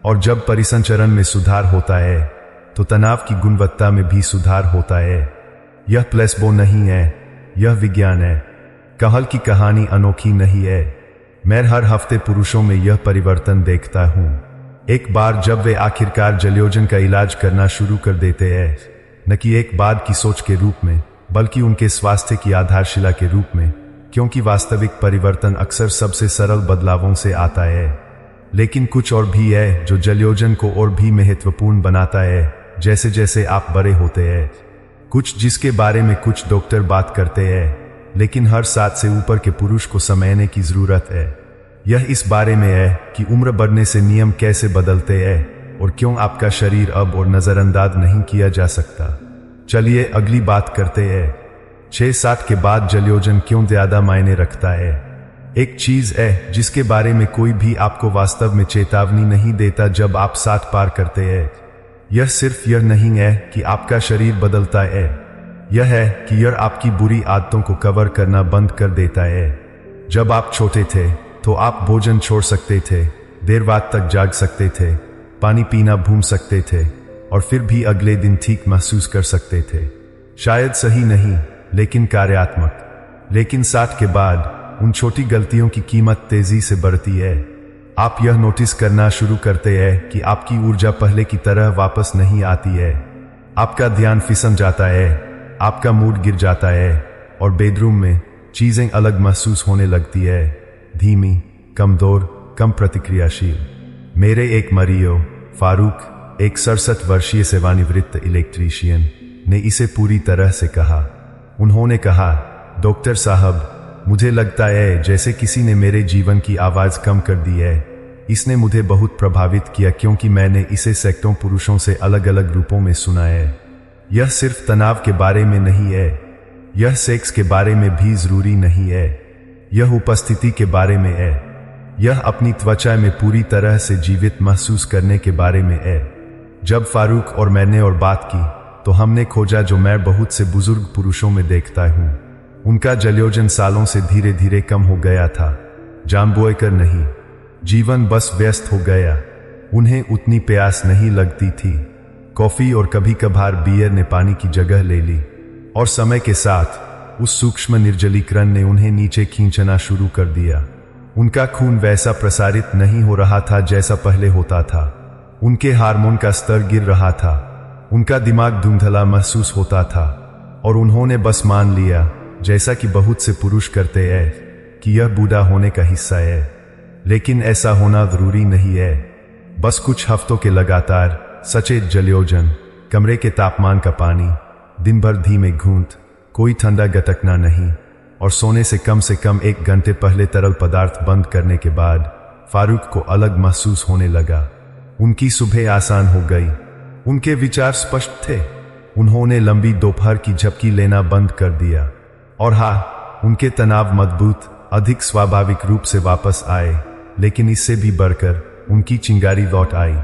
और जब परिसंचरण में सुधार होता है तो तनाव की गुणवत्ता में भी सुधार होता है। यह प्लेसबो नहीं है, यह विज्ञान है। कहल की कहानी अनोखी नहीं है। मैं हर हफ्ते पुरुषों में यह परिवर्तन देखता हूं। एक बार जब वे आखिरकार जलयोजन का इलाज करना शुरू कर देते हैं, न कि एक बाद की सोच के रूप में बल्कि उनके स्वास्थ्य की आधारशिला के रूप में, क्योंकि वास्तविक परिवर्तन अक्सर सबसे सरल बदलावों से आता है। लेकिन कुछ और भी है जो जलयोजन को और भी महत्वपूर्ण बनाता है जैसे जैसे आप बड़े होते हैं। कुछ जिसके बारे में कुछ डॉक्टर बात करते हैं, लेकिन हर 7 से ऊपर के पुरुष को समझने की जरूरत है। यह इस बारे में है कि उम्र बढ़ने से नियम कैसे बदलते हैं, और क्यों आपका शरीर अब और नजरअंदाज नहीं किया जा सकता। चलिए अगली बात करते हैं, 6-7 के बाद जलयोजन क्यों ज्यादा मायने रखता है। एक चीज है जिसके बारे में कोई भी आपको वास्तव में चेतावनी नहीं देता जब आप 7 पार करते हैं। यह सिर्फ यह नहीं है कि आपका शरीर बदलता है, यह है कि यह आपकी बुरी आदतों को कवर करना बंद कर देता है। जब आप छोटे थे तो आप भोजन छोड़ सकते थे, देर रात तक जाग सकते थे, पानी पीना भूल सकते थे और फिर भी अगले दिन ठीक महसूस कर सकते थे। शायद सही नहीं लेकिन कार्यात्मक। लेकिन 60 के बाद उन छोटी गलतियों की कीमत तेजी से बढ़ती है। आप यह नोटिस करना शुरू करते हैं कि आपकी ऊर्जा पहले की तरह वापस नहीं आती है। आपका ध्यान फिसल जाता है, आपका मूड गिर जाता है और बेडरूम में चीजें अलग महसूस होने लगती है, धीमी, कमजोर, कम प्रतिक्रियाशील। मेरे एक मरीजो फारूक, एक 67 वर्षीय सेवानिवृत्त इलेक्ट्रीशियन, ने इसे पूरी तरह से कहा। उन्होंने कहा, डॉक्टर साहब, मुझे लगता है जैसे किसी ने मेरे जीवन की आवाज कम कर दी है। इसने मुझे बहुत प्रभावित किया क्योंकि मैंने इसे सैकड़ों पुरुषों से अलग अलग रूपों में सुना है। यह सिर्फ तनाव के बारे में नहीं है, यह सेक्स के बारे में भी जरूरी नहीं है, यह उपस्थिति के बारे में है, यह अपनी त्वचा में पूरी तरह से जीवित महसूस करने के बारे में है। जब फारूक और मैंने और बात की तो हमने खोजा जो मैं बहुत से बुजुर्ग पुरुषों में देखता हूं। उनका जलयोजन सालों से धीरे धीरे कम हो गया था, जानबूझकर नहीं, जीवन बस व्यस्त हो गया। उन्हें उतनी प्यास नहीं लगती थी, कॉफी और कभी कभार बियर ने पानी की जगह ले ली और समय के साथ उस सूक्ष्म निर्जलीकरण ने उन्हें नीचे खींचना शुरू कर दिया। उनका खून वैसा प्रसारित नहीं हो रहा था जैसा पहले होता था, उनके हार्मोन का स्तर गिर रहा था, उनका दिमाग धुंधला महसूस होता था और उन्होंने बस मान लिया, जैसा कि बहुत से पुरुष करते हैं, कि यह बूढ़ा होने का हिस्सा है। लेकिन ऐसा होना जरूरी नहीं है। बस कुछ हफ्तों के लगातार सचेत जलयोजन, कमरे के तापमान का पानी, दिन भर धीमे घूंट, कोई ठंडा गटकना नहीं और सोने से कम 1 घंटे पहले तरल पदार्थ बंद करने के बाद फारूक को अलग महसूस होने लगा। उनकी सुबह आसान हो गई, उनके विचार स्पष्ट थे, उन्होंने लंबी दोपहर की झपकी लेना बंद कर दिया और हाँ, उनके तनाव मजबूत, अधिक स्वाभाविक रूप से वापस आए। लेकिन इससे भी बढ़कर उनकी चिंगारी लौट आई,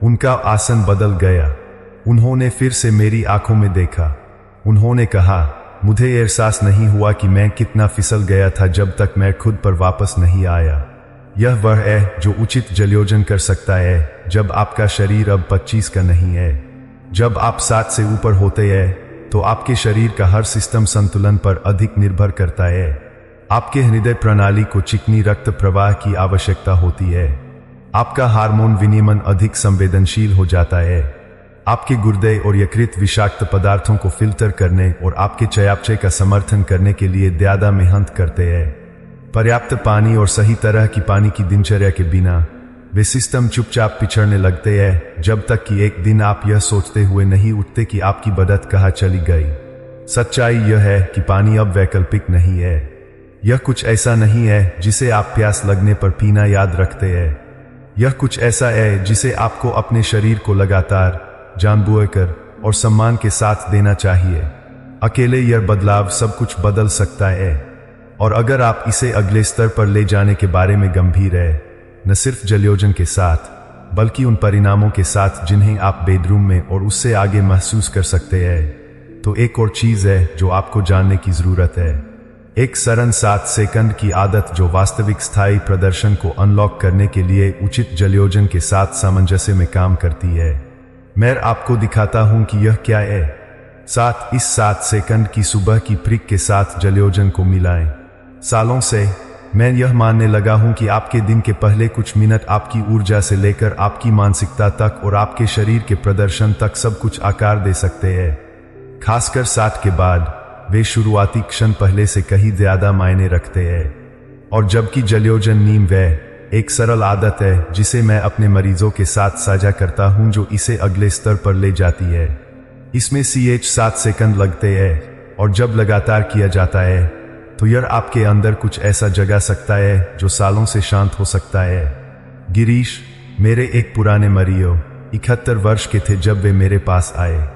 उनका आसन बदल गया। उन्होंने फिर से मेरी आंखों में देखा। उन्होंने कहा, मुझे एहसास नहीं हुआ कि मैं कितना फिसल गया था जब तक मैं खुद पर वापस नहीं आया। यह वह है जो उचित जलयोजन कर सकता है जब आपका शरीर अब 25 का नहीं है। जब आप 7 से ऊपर होते हैं तो आपके शरीर का हर सिस्टम संतुलन पर अधिक निर्भर करता है। आपके हृदय प्रणाली को चिकनी रक्त प्रवाह की आवश्यकता होती है, आपका हार्मोन विनियमन अधिक संवेदनशील हो जाता है, आपके गुर्दे और यकृत विषाक्त पदार्थों को फिल्टर करने और आपके चयापचय का समर्थन करने के लिए ज्यादा मेहनत करते हैं। पर्याप्त पानी और सही तरह की पानी की दिनचर्या के बिना वे सिस्टम चुपचाप पिछड़ने लगते हैं, जब तक कि एक दिन आप यह सोचते हुए नहीं उठते कि आपकी बदत कहाँ चली गई। सच्चाई यह है कि पानी अब वैकल्पिक नहीं है। यह कुछ ऐसा नहीं है जिसे आप प्यास लगने पर पीना याद रखते हैं। यह कुछ ऐसा है जिसे आपको अपने शरीर को लगातार, जानबूझकर और सम्मान के साथ देना चाहिए। अकेले यह बदलाव सब कुछ बदल सकता है। और अगर आप इसे अगले स्तर पर ले जाने के बारे में गंभीर है, न सिर्फ जलयोजन के साथ बल्कि उन परिणामों के साथ जिन्हें आप बेडरूम में और उससे आगे महसूस कर सकते हैं, तो एक और चीज है जो आपको जानने की जरूरत है। एक सरल 7 सेकंड की आदत जो वास्तविक स्थायी प्रदर्शन को अनलॉक करने के लिए उचित जलयोजन के साथ सामंजस्य में काम करती है। मैं आपको दिखाता हूं कि यह क्या है। इस 7 सेकंड की सुबह की प्रिक के साथ जलयोजन को मिलाएं। सालों से मैं यह मानने लगा हूं कि आपके दिन के पहले कुछ मिनट आपकी ऊर्जा से लेकर आपकी मानसिकता तक और आपके शरीर के प्रदर्शन तक सब कुछ आकार दे सकते हैं। खासकर 60 के बाद वे शुरुआती क्षण पहले से कहीं ज्यादा मायने रखते हैं। और जबकि जलयोजन नीम वह एक सरल आदत है जिसे मैं अपने मरीजों के साथ साझा करता हूं जो इसे अगले स्तर पर ले जाती है। इसमें 7 सेकंड लगते हैं और जब लगातार किया जाता है तो यह आपके अंदर कुछ ऐसा जगा सकता है जो सालों से शांत हो सकता है। गिरीश, मेरे एक पुराने मरीजो, 71 वर्ष के थे जब वे मेरे पास आए।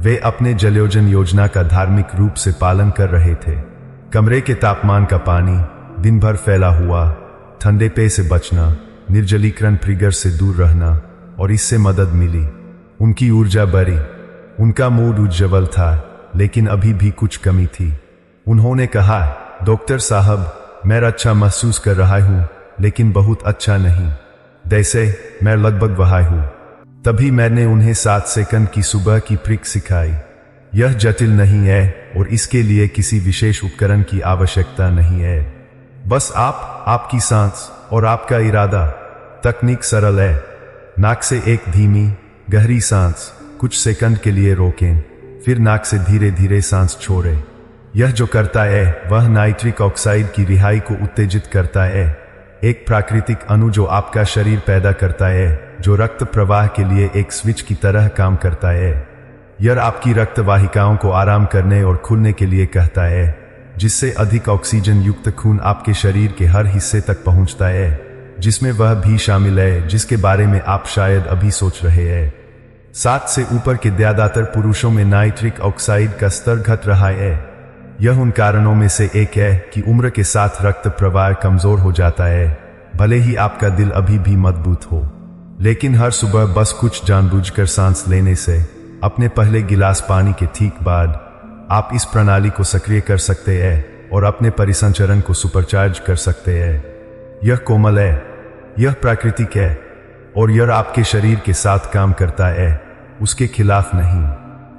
वे अपने जलयोजन योजना का धार्मिक रूप से पालन कर रहे थे। कमरे के तापमान का पानी दिन भर फैला हुआ, ठंडे पेय से बचना, निर्जलीकरण ट्रिगर से दूर रहना, और इससे मदद मिली। उनकी ऊर्जा बढ़ी, उनका मूड उज्ज्वल था, लेकिन अभी भी कुछ कमी थी। उन्होंने कहा, डॉक्टर साहब, मैं अच्छा महसूस कर रहा हूं, लेकिन बहुत अच्छा नहीं, जैसे मैं लगभग वहां हूं। तभी मैंने उन्हें 7 सेकंड की सुबह की ट्रिक सिखाई। यह जटिल नहीं है और इसके लिए किसी विशेष उपकरण की आवश्यकता नहीं है। बस आपकी सांस और आपका इरादा। तकनीक सरल है। नाक से एक धीमी गहरी सांस कुछ सेकंड के लिए रोकें, फिर नाक से धीरे धीरे सांस छोड़ें। यह जो करता है वह नाइट्रिक ऑक्साइड की रिहाई को उत्तेजित करता है, एक प्राकृतिक अणु जो आपका शरीर पैदा करता है, जो रक्त प्रवाह के लिए एक स्विच की तरह काम करता है। यह आपकी रक्त वाहिकाओं को आराम करने और खुलने के लिए कहता है, जिससे अधिक ऑक्सीजन युक्त खून आपके शरीर के हर हिस्से तक पहुंचता है, जिसमें वह भी शामिल है जिसके बारे में आप शायद अभी सोच रहे हैं। 7 से ऊपर के ज्यादातर पुरुषों में नाइट्रिक ऑक्साइड का स्तर घट रहा है। यह उन कारणों में से एक है कि उम्र के साथ रक्त प्रवाह कमजोर हो जाता है, भले ही आपका दिल अभी भी मजबूत हो। लेकिन हर सुबह बस कुछ जानबूझकर सांस लेने से, अपने पहले गिलास पानी के ठीक बाद, आप इस प्रणाली को सक्रिय कर सकते हैं और अपने परिसंचरण को सुपरचार्ज कर सकते हैं। यह कोमल है, यह प्राकृतिक है, और यह आपके शरीर के साथ काम करता है, उसके खिलाफ नहीं।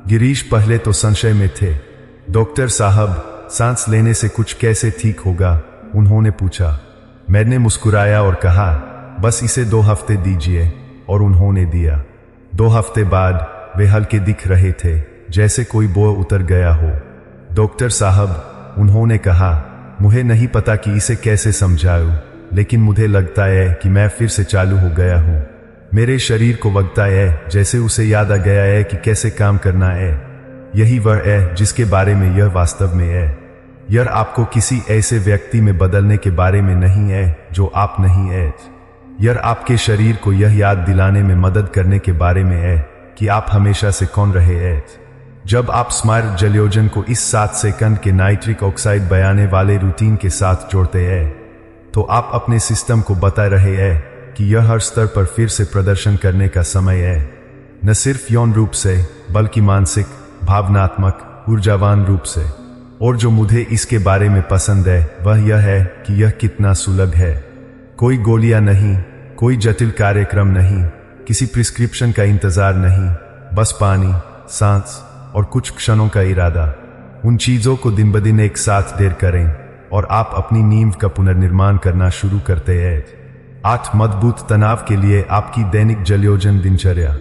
गिरीश पहले तो संशय में थे। डॉक्टर साहब, सांस लेने से कुछ कैसे ठीक होगा? उन्होंने पूछा। मैंने मुस्कुराया और कहा, बस इसे 2 हफ्ते दीजिए, और उन्होंने दिया। 2 हफ्ते बाद वे हल्के दिख रहे थे, जैसे कोई बोझ उतर गया हो। डॉक्टर साहब, उन्होंने कहा, मुझे नहीं पता कि इसे कैसे समझाऊं, लेकिन मुझे लगता है कि मैं फिर से चालू हो गया हूं। मेरे शरीर को लगता है जैसे उसे याद आ गया है कि कैसे काम करना है। यही वह है जिसके बारे में यह वास्तव में है। यह आपको किसी ऐसे व्यक्ति में बदलने के बारे में नहीं है जो आप नहीं है। यह आपके शरीर को यह याद दिलाने में मदद करने के बारे में है कि आप हमेशा से कौन रहे हैं। जब आप स्मार्ट जलयोजन को इस 7 सेकंड के नाइट्रिक ऑक्साइड बयाने वाले रूटीन के साथ जोड़ते हैं, तो आप अपने सिस्टम को बता रहे हैं कि यह हर स्तर पर फिर से प्रदर्शन करने का समय है, न सिर्फ यौन रूप से, बल्कि मानसिक, भावनात्मक, ऊर्जावान रूप से। और जो मुझे इसके बारे में पसंद है वह यह है कि यह कितना सुलभ है। कोई गोलियां नहीं, कोई जटिल कार्यक्रम नहीं, किसी प्रिस्क्रिप्शन का इंतजार नहीं, बस पानी, सांस और कुछ क्षणों का इरादा। उन चीजों को दिन ब दिन एक साथ देर करें और आप अपनी नींव का पुनर्निर्माण करना शुरू करते हैं। 8 मजबूत तनाव के लिए आपकी दैनिक जलयोजन दिनचर्या।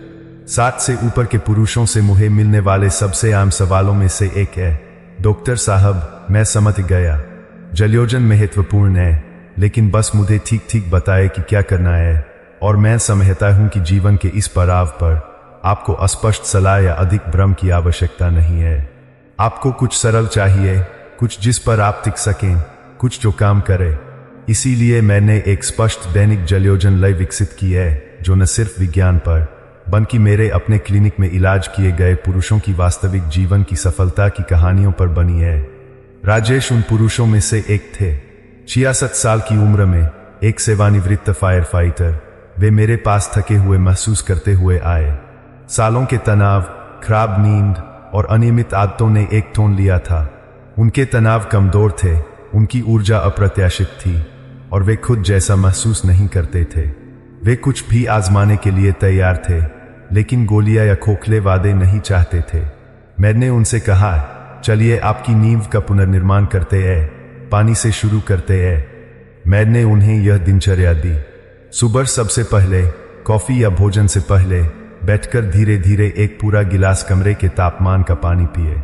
7 से ऊपर के पुरुषों से मुझे मिलने वाले सबसे आम सवालों में से एक है, डॉक्टर साहब, मैं समझ गया, जलयोजन महत्वपूर्ण है, लेकिन बस मुझे ठीक ठीक बताएं कि क्या करना है। और मैं समझता हूं कि जीवन के इस पड़ाव पर आपको अस्पष्ट सलाह या अधिक भ्रम की आवश्यकता नहीं है। आपको कुछ सरल चाहिए, कुछ जिस पर आप टिक सकें, कुछ जो काम करे। इसीलिए मैंने एक स्पष्ट दैनिक जलयोजन लय विकसित की है, जो न सिर्फ विज्ञान पर, बल्कि मेरे अपने क्लिनिक में इलाज किए गए पुरुषों की वास्तविक जीवन की सफलता की कहानियों पर बनी है। राजेश उन पुरुषों में से एक थे। 66 साल की उम्र में, एक सेवानिवृत्त फायर फाइटर। वे मेरे पास थके हुए महसूस करते हुए आए। सालों के तनाव, खराब नींद और अनियमित आदतों ने एक टोन लिया था। उनके तनाव कमजोर थे, उनकी ऊर्जा अप्रत्याशित थी, और वे खुद जैसा महसूस नहीं करते थे। वे कुछ भी आजमाने के लिए तैयार थे, लेकिन गोलियां या खोखले वादे नहीं चाहते थे। मैंने उनसे कहा, चलिए आपकी नींव का पुनर्निर्माण करते हैं, पानी से शुरू करते हैं। मैंने उन्हें यह दिनचर्या दी। सुबह सबसे पहले, कॉफी या भोजन से पहले, बैठकर धीरे धीरे एक पूरा गिलास कमरे के तापमान का पानी पिए।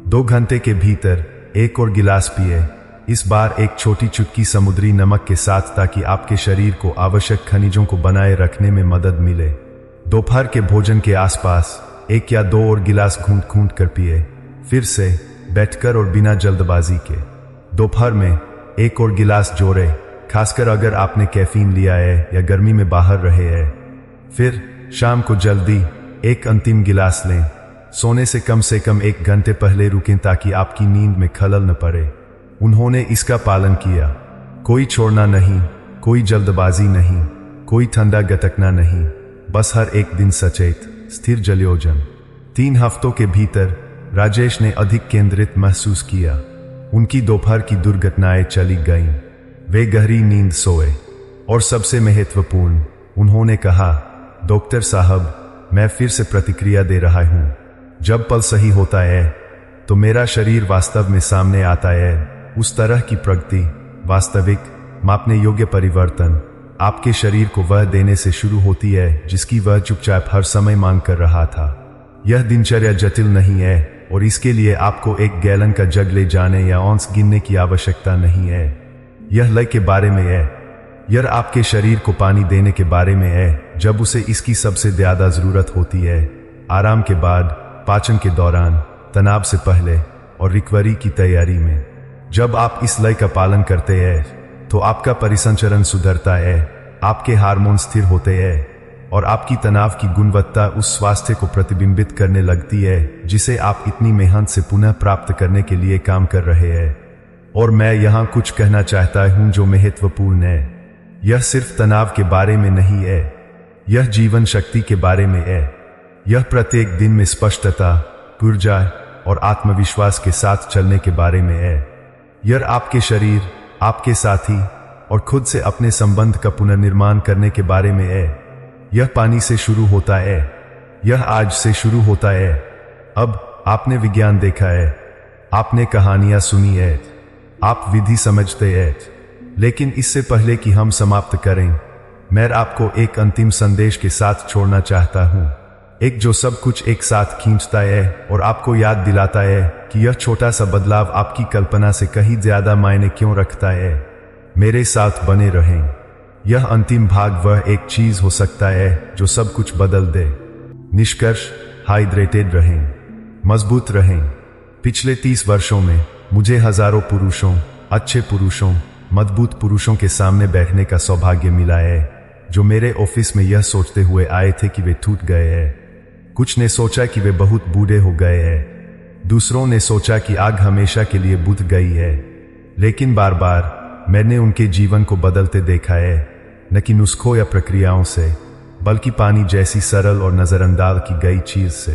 2 घंटे के भीतर 1 और गिलास पिए, इस बार एक छोटी चुटकी समुद्री नमक के साथ, ताकि आपके शरीर को आवश्यक खनिजों को बनाए रखने में मदद मिले। दोपहर के भोजन के आसपास 1 या 2 और गिलास घूंट घूंट कर पिए, फिर से बैठकर और बिना जल्दबाजी के। दोपहर में 1 और गिलास जोड़े, खासकर अगर आपने कैफीन लिया है या गर्मी में बाहर रहे हैं। फिर शाम को जल्दी एक अंतिम गिलास लें। सोने से कम 1 घंटे पहले रुकें ताकि आपकी नींद में खलल न पड़े। उन्होंने इसका पालन किया। कोई छोड़ना नहीं, कोई जल्दबाजी नहीं, कोई ठंडा गटकना नहीं, बस हर एक दिन सचेत स्थिर जलयोजन। 3 हफ्तों के भीतर राजेश ने अधिक केंद्रित महसूस किया। उनकी दोपहर की दुर्घटनाएं चली गईं। वे गहरी नींद सोए। और सबसे महत्वपूर्ण, उन्होंने कहा, डॉक्टर साहब, मैं फिर से प्रतिक्रिया दे रहा हूं। जब पल सही होता है तो मेरा शरीर वास्तव में सामने आता है। उस तरह की प्रगति, वास्तविक मापने योग्य परिवर्तन, आपके शरीर को वह देने से शुरू होती है जिसकी वह चुपचाप हर समय मांग कर रहा था। यह दिनचर्या जटिल नहीं है और इसके लिए आपको 1 गैलन का जग ले जाने या औंस गिनने की आवश्यकता नहीं है। यह लय के बारे में है। यह आपके शरीर को पानी देने के बारे में है जब उसे इसकी सबसे ज्यादा जरूरत होती है। आराम के बाद, पाचन के दौरान, तनाव से पहले और रिकवरी की तैयारी में। जब आप इस लय का पालन करते हैं तो आपका परिसंचरण सुधरता है, आपके हार्मोन स्थिर होते हैं और आपकी तनाव की गुणवत्ता उस स्वास्थ्य को प्रतिबिंबित करने लगती है जिसे आप इतनी मेहनत से पुनः प्राप्त करने के लिए काम कर रहे हैं। और मैं यहां कुछ कहना चाहता हूं जो महत्वपूर्ण है। यह सिर्फ तनाव के बारे में नहीं है, यह जीवन शक्ति के बारे में है। यह प्रत्येक दिन में स्पष्टता, ऊर्जा और आत्मविश्वास के साथ चलने के बारे में है। यह आपके शरीर, आपके साथी और खुद से अपने संबंध का पुनर्निर्माण करने के बारे में है। यह पानी से शुरू होता है, यह आज से शुरू होता है। अब आपने विज्ञान देखा है, आपने कहानियां सुनी है, आप विधि समझते हैं, लेकिन इससे पहले कि हम समाप्त करें, मैं आपको एक अंतिम संदेश के साथ छोड़ना चाहता हूं। एक जो सब कुछ एक साथ खींचता है और आपको याद दिलाता है कि यह छोटा सा बदलाव आपकी कल्पना से कहीं ज्यादा मायने क्यों रखता है। मेरे साथ बने रहें। यह अंतिम भाग वह एक चीज हो सकता है जो सब कुछ बदल दे। निष्कर्ष, हाइड्रेटेड रहें, मजबूत रहें। पिछले 30 वर्षों में मुझे हजारों पुरुषों, अच्छे पुरुषों, मजबूत पुरुषों के सामने बैठने का सौभाग्य मिला है जो मेरे ऑफिस में यह सोचते हुए आए थे कि वे टूट गए हैं। कुछ ने सोचा कि वे बहुत बूढ़े हो गए हैं। दूसरों ने सोचा कि आग हमेशा के लिए बुझ गई है। लेकिन बार बार मैंने उनके जीवन को बदलते देखा है, न कि नुस्खों या प्रक्रियाओं से, बल्कि पानी जैसी सरल और नजरअंदाज की गई चीज से।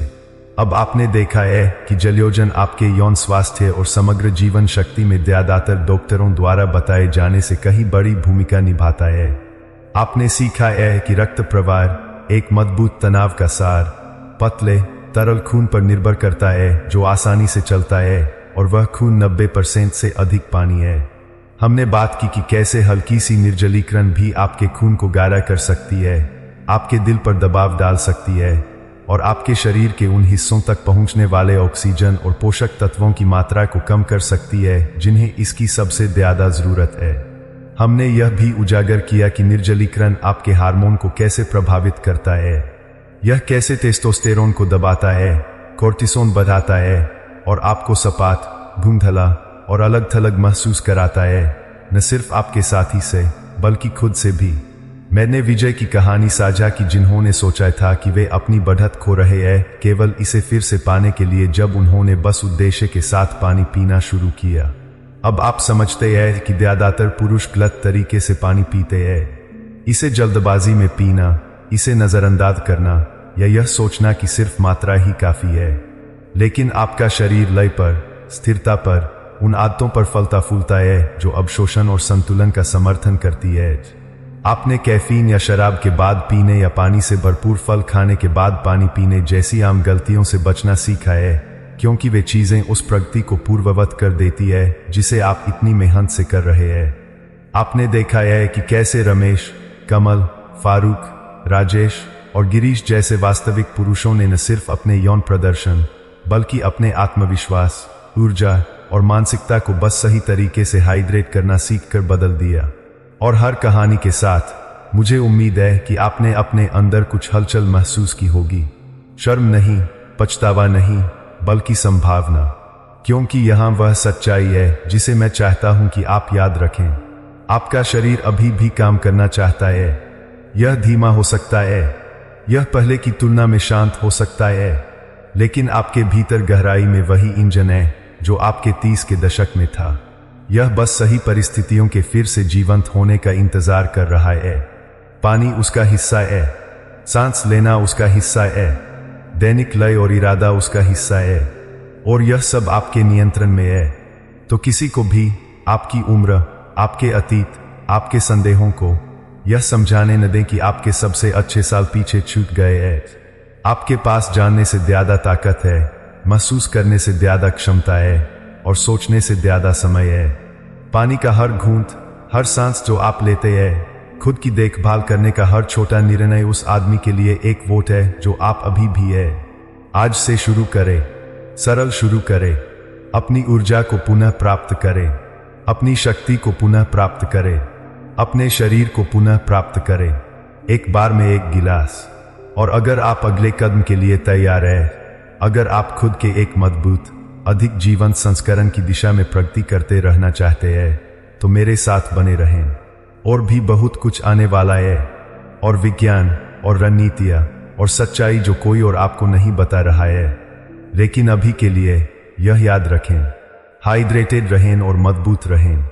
अब आपने देखा है कि जलयोजन आपके यौन स्वास्थ्य और समग्र जीवन शक्ति में ज्यादातर डॉक्टरों द्वारा बताए जाने से कहीं बड़ी भूमिका निभाता है। आपने सीखा है कि रक्त प्रवाह एक मजबूत तनाव का सार, पतले तरल खून पर निर्भर करता है जो आसानी से चलता है, और वह खून 90% से अधिक पानी है। हमने बात की कि कैसे हल्की सी निर्जलीकरण भी आपके खून को गाढ़ा कर सकती है, आपके दिल पर दबाव डाल सकती है और आपके शरीर के उन हिस्सों तक पहुंचने वाले ऑक्सीजन और पोषक तत्वों की मात्रा को कम कर सकती है जिन्हें इसकी सबसे ज्यादा जरूरत है। हमने यह भी उजागर किया कि निर्जलीकरण आपके हार्मोन को कैसे प्रभावित करता है। यह कैसे टेस्टोस्टेरोन को दबाता है, कोर्टिसोन बढ़ाता है और आपको सपाट, धुंधला और अलग थलग महसूस कराता है, न सिर्फ आपके साथी से बल्कि खुद से भी। मैंने विजय की कहानी साझा की जिन्होंने सोचा था कि वे अपनी बढ़त खो रहे हैं केवल इसे फिर से पाने के लिए जब उन्होंने बस उद्देश्य के साथ पानी पीना शुरू किया। अब आप समझते हैं कि ज्यादातर पुरुष गलत तरीके से पानी पीते हैं। इसे जल्दबाजी में पीना, इसे नजरअंदाज करना या यह सोचना कि सिर्फ मात्रा ही काफी है। लेकिन आपका शरीर लय पर, स्थिरता पर, उन आदतों पर फलता फूलता है जो अवशोषण और संतुलन का समर्थन करती है। आपने कैफीन या शराब के बाद पीने या पानी से भरपूर फल खाने के बाद पानी पीने जैसी आम गलतियों से बचना सीखा है, क्योंकि वे चीजें उस प्रगति को पूर्ववत कर देती है जिसे आप इतनी मेहनत से कर रहे हैं। आपने देखा है कि कैसे रमेश, कमल, फारूक, राजेश और गिरीश जैसे वास्तविक पुरुषों ने न सिर्फ अपने यौन प्रदर्शन बल्कि अपने आत्मविश्वास, ऊर्जा और मानसिकता को बस सही तरीके से हाइड्रेट करना सीखकर बदल दिया। और हर कहानी के साथ मुझे उम्मीद है कि आपने अपने अंदर कुछ हलचल महसूस की होगी। शर्म नहीं, पछतावा नहीं, बल्कि संभावना। क्योंकि यहां वह सच्चाई है जिसे मैं चाहता हूं कि आप याद रखें। आपका शरीर अभी भी काम करना चाहता है। यह धीमा हो सकता है, यह पहले की तुलना में शांत हो सकता है, लेकिन आपके भीतर गहराई में वही इंजन है जो आपके 30 के दशक में था। यह बस सही परिस्थितियों के फिर से जीवंत होने का इंतजार कर रहा है। पानी उसका हिस्सा है, सांस लेना उसका हिस्सा है, दैनिक लय और इरादा उसका हिस्सा है, और यह सब आपके नियंत्रण में है। तो किसी को भी आपकी उम्र, आपके अतीत, आपके संदेहों को यह समझाने न दें कि आपके सबसे अच्छे साल पीछे छूट गए हैं। आपके पास जानने से ज्यादा ताकत है, महसूस करने से ज्यादा क्षमता है, और सोचने से ज्यादा समय है। पानी का हर घूंट, हर सांस जो आप लेते हैं, खुद की देखभाल करने का हर छोटा निर्णय उस आदमी के लिए एक वोट है जो आप अभी भी है। आज से शुरू करें, सरल शुरू करें, अपनी ऊर्जा को पुनः प्राप्त करें, अपनी शक्ति को पुनः प्राप्त करें, अपने शरीर को पुनः प्राप्त करें, एक बार में एक गिलास। और अगर आप अगले कदम के लिए तैयार हैं, अगर आप खुद के एक मजबूत, अधिक जीवंत संस्करण की दिशा में प्रगति करते रहना चाहते हैं, तो मेरे साथ बने रहें। और भी बहुत कुछ आने वाला है, और विज्ञान और रणनीतियां और सच्चाई जो कोई और आपको नहीं बता रहा है। लेकिन अभी के लिए यह याद रखें, हाइड्रेटेड रहें और मजबूत रहें।